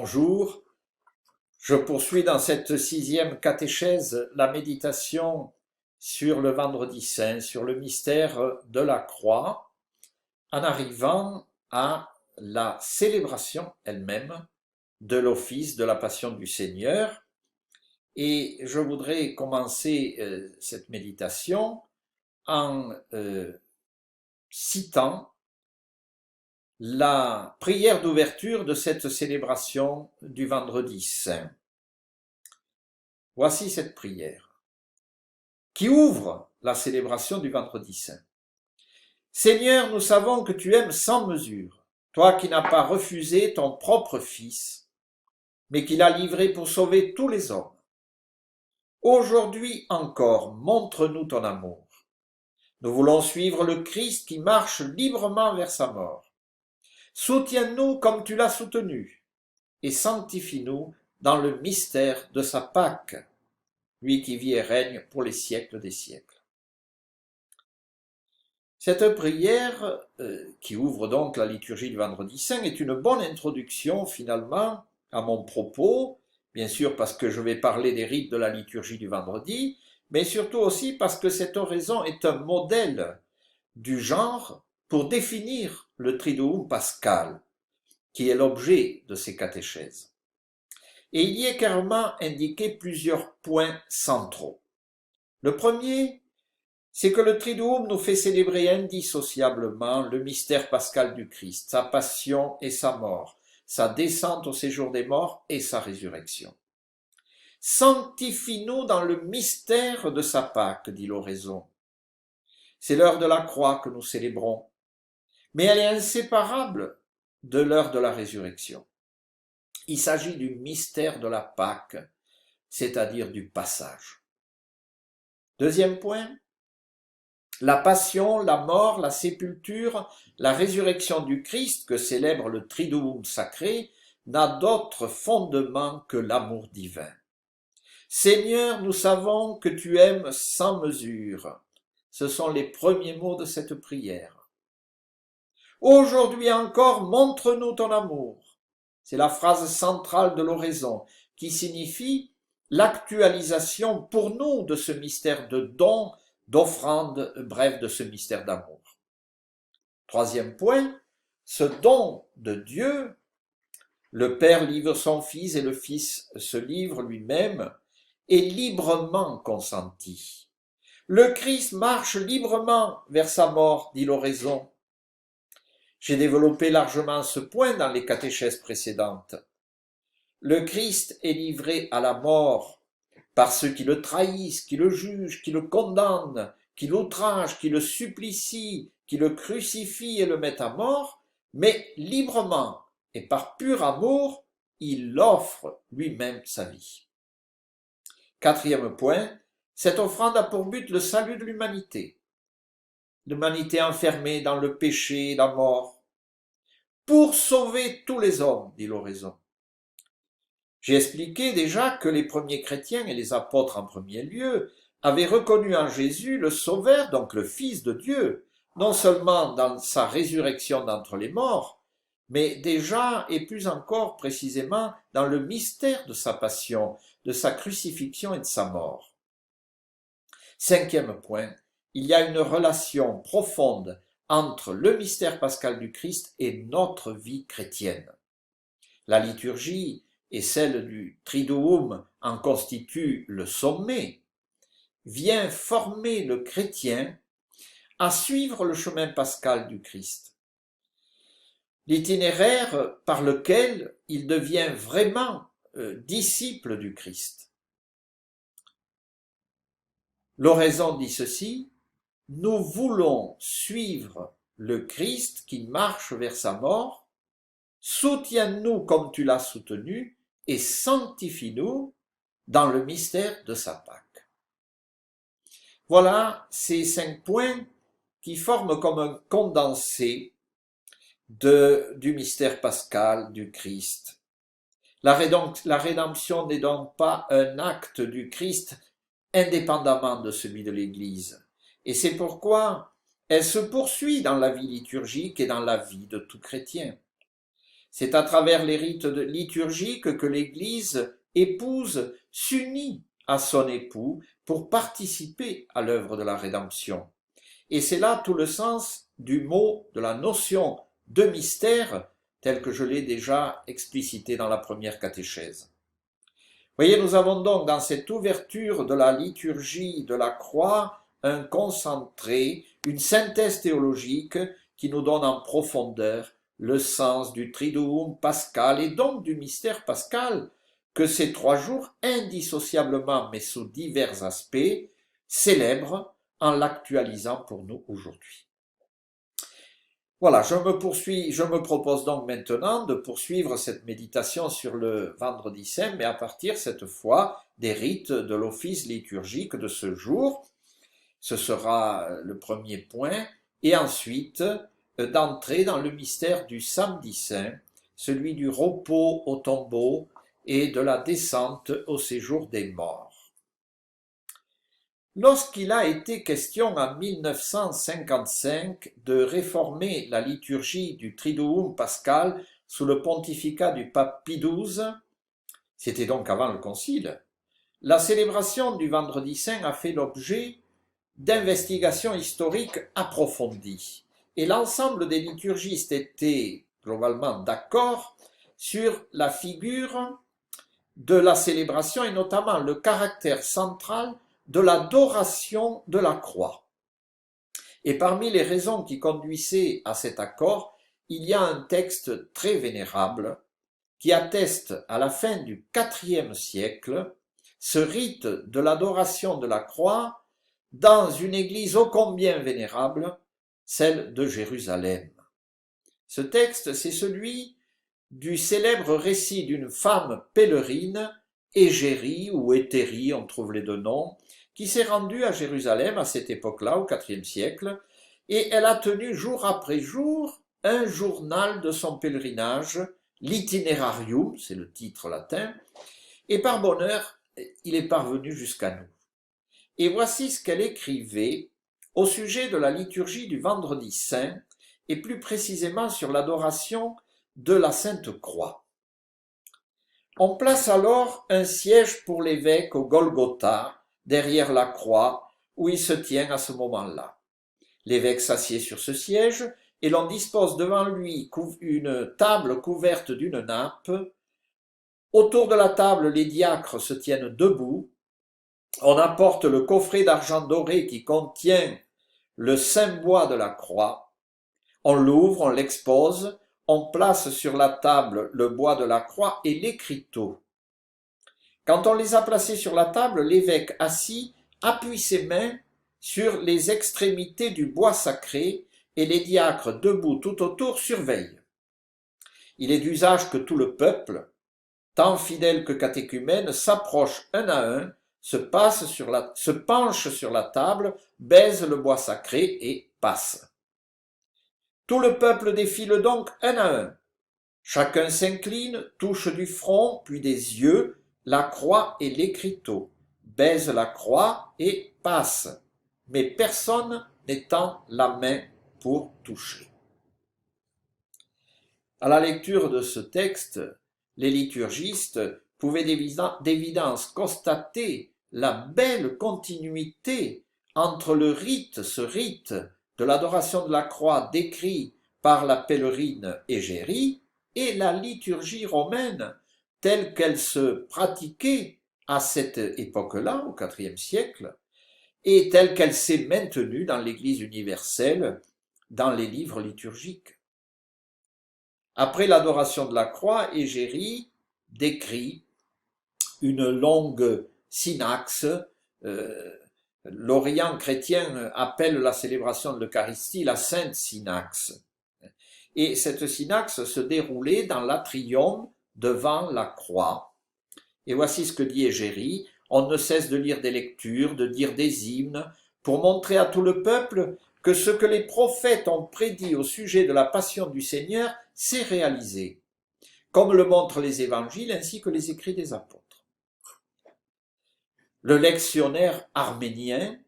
Bonjour, je poursuis dans cette 6e catéchèse la méditation sur le Vendredi Saint, sur le mystère de la croix, en arrivant à la célébration elle-même de l'office de la Passion du Seigneur. Et je voudrais commencer cette méditation en citant la prière d'ouverture de cette célébration du Vendredi Saint. Voici cette prière qui ouvre la célébration du Vendredi Saint. Seigneur, nous savons que tu aimes sans mesure, toi qui n'as pas refusé ton propre Fils, mais qui l'as livré pour sauver tous les hommes. Aujourd'hui encore, montre-nous ton amour. Nous voulons suivre le Christ qui marche librement vers sa mort. Soutiens-nous comme tu l'as soutenu et sanctifie-nous dans le mystère de sa Pâque, lui qui vit et règne pour les siècles des siècles. Cette prière, qui ouvre donc la liturgie du Vendredi Saint, est une bonne introduction finalement à mon propos, bien sûr parce que je vais parler des rites de la liturgie du vendredi, mais surtout aussi parce que cette oraison est un modèle du genre pour définir le Triduum pascal, qui est l'objet de ces catéchèses. Et il y est carrément indiqué plusieurs points centraux. Le premier, c'est que le Triduum nous fait célébrer indissociablement le mystère pascal du Christ, sa passion et sa mort, sa descente au séjour des morts et sa résurrection. Sanctifie-nous dans le mystère de sa Pâque, dit l'oraison. C'est l'heure de la croix que nous célébrons, mais elle est inséparable de l'heure de la résurrection. Il s'agit du mystère de la Pâque, c'est-à-dire du passage. Deuxième point, la passion, la mort, la sépulture, la résurrection du Christ que célèbre le Triduum sacré n'a d'autre fondement que l'amour divin. Seigneur, nous savons que tu aimes sans mesure. Ce sont les premiers mots de cette prière. Aujourd'hui encore, montre-nous ton amour. C'est la phrase centrale de l'oraison qui signifie l'actualisation pour nous de ce mystère de don, d'offrande, bref, de ce mystère d'amour. Troisième point, ce don de Dieu, le Père livre son Fils et le Fils se livre lui-même, est librement consenti. Le Christ marche librement vers sa mort, dit l'oraison. J'ai développé largement ce point dans les catéchèses précédentes. Le Christ est livré à la mort par ceux qui le trahissent, qui le jugent, qui le condamnent, qui l'outragent, qui le supplicient, qui le crucifient et le mettent à mort, mais librement et par pur amour, il offre lui-même sa vie. Quatrième point, cette offrande a pour but le salut de l'humanité. L'humanité enfermée dans le péché et la mort, pour sauver tous les hommes, dit l'oraison. J'ai expliqué déjà que les premiers chrétiens et les apôtres en premier lieu avaient reconnu en Jésus le Sauveur, donc le Fils de Dieu, non seulement dans sa résurrection d'entre les morts, mais déjà et plus encore précisément dans le mystère de sa passion, de sa crucifixion et de sa mort. Cinquième point, il y a une relation profonde entre le mystère pascal du Christ et notre vie chrétienne. La liturgie et celle du Triduum en constituent le sommet, vient former le chrétien à suivre le chemin pascal du Christ, l'itinéraire par lequel il devient vraiment disciple du Christ. L'oraison dit ceci, nous voulons suivre le Christ qui marche vers sa mort, soutiens-nous comme tu l'as soutenu et sanctifie-nous dans le mystère de sa Pâque. Voilà ces 5 points qui forment comme un condensé du mystère pascal du Christ. La rédemption n'est donc pas un acte du Christ indépendamment de celui de l'Église. Et c'est pourquoi elle se poursuit dans la vie liturgique et dans la vie de tout chrétien. C'est à travers les rites liturgiques que l'Église épouse s'unit à son époux pour participer à l'œuvre de la rédemption. Et c'est là tout le sens du mot, de la notion de mystère, tel que je l'ai déjà explicité dans la première catéchèse. Voyez, nous avons donc dans cette ouverture de la liturgie de la croix un concentré, une synthèse théologique qui nous donne en profondeur le sens du Triduum pascal et donc du mystère pascal que ces 3 jours, indissociablement mais sous divers aspects, célèbrent en l'actualisant pour nous aujourd'hui. Voilà, je me propose donc maintenant de poursuivre cette méditation sur le Vendredi Saint, mais à partir cette fois des rites de l'office liturgique de ce jour. Ce sera le premier point, et ensuite d'entrer dans le mystère du Samedi Saint, celui du repos au tombeau et de la descente au séjour des morts. Lorsqu'il a été question en 1955 de réformer la liturgie du Triduum pascal sous le pontificat du pape Pie XII, c'était donc avant le concile, la célébration du Vendredi Saint a fait l'objet d'investigations historiques approfondies, et l'ensemble des liturgistes étaient globalement d'accord sur la figure de la célébration et notamment le caractère central de l'adoration de la croix. Et parmi les raisons qui conduisaient à cet accord, il y a un texte très vénérable qui atteste à la fin du IVe siècle ce rite de l'adoration de la croix dans une église ô combien vénérable, celle de Jérusalem. Ce texte, c'est celui du célèbre récit d'une femme pèlerine, Égérie ou Éthérie, on trouve les 2 noms, qui s'est rendue à Jérusalem à cette époque-là, au IVe siècle, et elle a tenu jour après jour un journal de son pèlerinage, l'Itinerarium, c'est le titre latin, et par bonheur, il est parvenu jusqu'à nous. Et voici ce qu'elle écrivait au sujet de la liturgie du Vendredi Saint, et plus précisément sur l'adoration de la Sainte Croix. On place alors un siège pour l'évêque au Golgotha, derrière la croix, où il se tient à ce moment-là. L'évêque s'assied sur ce siège, et l'on dispose devant lui une table couverte d'une nappe. Autour de la table, les diacres se tiennent debout. On apporte le coffret d'argent doré qui contient le saint bois de la croix. On l'ouvre, on l'expose, on place sur la table le bois de la croix et l'écriteau. Quand on les a placés sur la table, l'évêque assis appuie ses mains sur les extrémités du bois sacré et les diacres debout tout autour surveillent. Il est d'usage que tout le peuple, tant fidèle que catéchumène, s'approche un à un, se penche sur la table, baise le bois sacré et passe. Tout le peuple défile donc un à un. Chacun s'incline, touche du front, puis des yeux, la croix et l'écriteau, baise la croix et passe, mais personne n'étend la main pour toucher. À la lecture de ce texte, les liturgistes pouvaient d'évidence constater la belle continuité entre ce rite de l'adoration de la croix décrit par la pèlerine Égérie et la liturgie romaine telle qu'elle se pratiquait à cette époque-là, au IVe siècle, et telle qu'elle s'est maintenue dans l'Église universelle, dans les livres liturgiques. Après l'adoration de la croix, Égérie décrit une longue synaxe. L'Orient chrétien appelle la célébration de l'Eucharistie la Sainte Synaxe. Et cette synaxe se déroulait dans l'atrium devant la croix. Et voici ce que dit Égérie: on ne cesse de lire des lectures, de dire des hymnes, pour montrer à tout le peuple que ce que les prophètes ont prédit au sujet de la passion du Seigneur s'est réalisé, comme le montrent les évangiles ainsi que les écrits des apôtres. Le lectionnaire arménien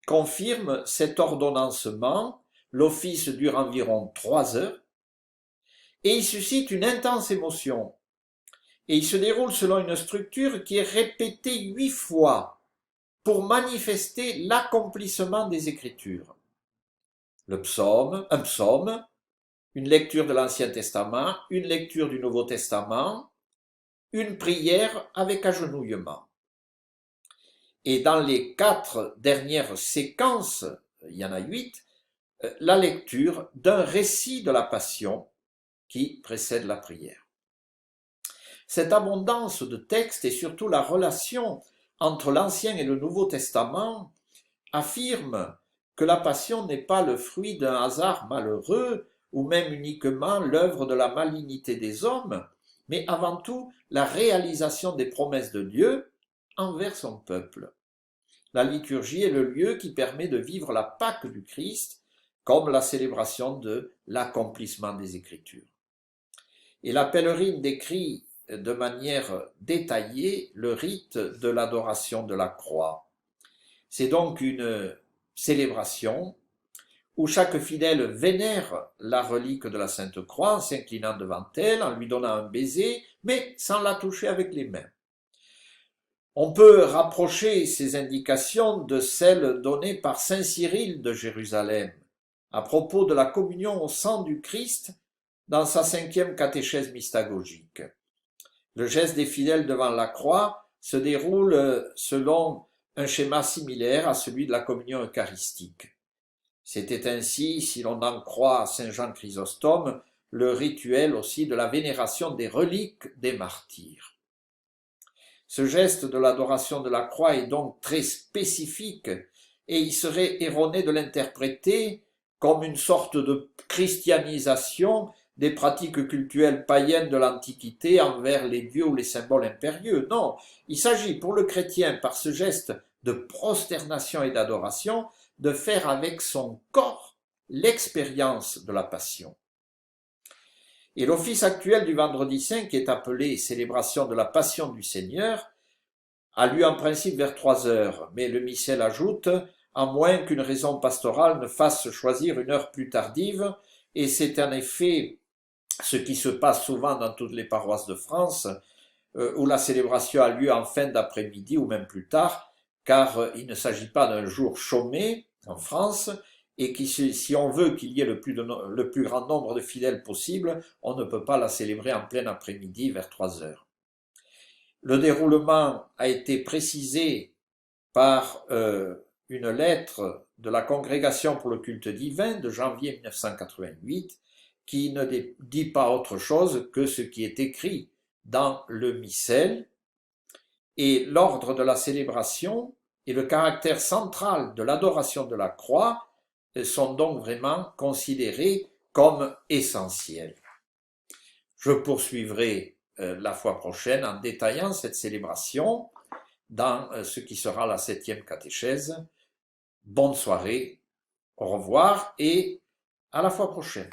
confirme cet ordonnancement. L'office dure environ 3 heures. et il suscite une intense émotion. Et il se déroule selon une structure qui est répétée 8 fois pour manifester l'accomplissement des Écritures. Un psaume, une lecture de l'Ancien Testament, une lecture du Nouveau Testament, une prière avec agenouillement. Et dans les 4 dernières séquences, il y en a 8, la lecture d'un récit de la Passion qui précède la prière. Cette abondance de textes et surtout la relation entre l'Ancien et le Nouveau Testament affirme que la Passion n'est pas le fruit d'un hasard malheureux ou même uniquement l'œuvre de la malignité des hommes, mais avant tout la réalisation des promesses de Dieu envers son peuple. La liturgie est le lieu qui permet de vivre la Pâque du Christ comme la célébration de l'accomplissement des Écritures. Et la pèlerine décrit de manière détaillée le rite de l'adoration de la croix. C'est donc une célébration où chaque fidèle vénère la relique de la Sainte Croix en s'inclinant devant elle, en lui donnant un baiser, mais sans la toucher avec les mains. On peut rapprocher ces indications de celles données par saint Cyril de Jérusalem à propos de la communion au sang du Christ dans sa 5e catéchèse mystagogique. Le geste des fidèles devant la croix se déroule selon un schéma similaire à celui de la communion eucharistique. C'était ainsi, si l'on en croit saint Jean Chrysostome, le rituel aussi de la vénération des reliques des martyrs. Ce geste de l'adoration de la croix est donc très spécifique et il serait erroné de l'interpréter comme une sorte de christianisation des pratiques cultuelles païennes de l'Antiquité envers les dieux ou les symboles impérieux. Non, il s'agit pour le chrétien, par ce geste de prosternation et d'adoration, de faire avec son corps l'expérience de la passion. Et l'office actuel du Vendredi Saint, qui est appelé célébration de la Passion du Seigneur, a lieu en principe vers 3 heures, mais le missel ajoute, à moins qu'une raison pastorale ne fasse choisir une heure plus tardive, et c'est en effet ce qui se passe souvent dans toutes les paroisses de France, où la célébration a lieu en fin d'après-midi ou même plus tard, car il ne s'agit pas d'un jour chômé en France, et qui, si on veut qu'il y ait le plus grand nombre de fidèles possible, on ne peut pas la célébrer en plein après-midi vers 3 heures. Le déroulement a été précisé par une lettre de la Congrégation pour le culte divin de janvier 1988, qui ne dit pas autre chose que ce qui est écrit dans le missel, et l'ordre de la célébration et le caractère central de l'adoration de la croix sont donc vraiment considérés comme essentiels. Je poursuivrai la fois prochaine en détaillant cette célébration dans ce qui sera la 7e catéchèse. Bonne soirée, au revoir et à la fois prochaine.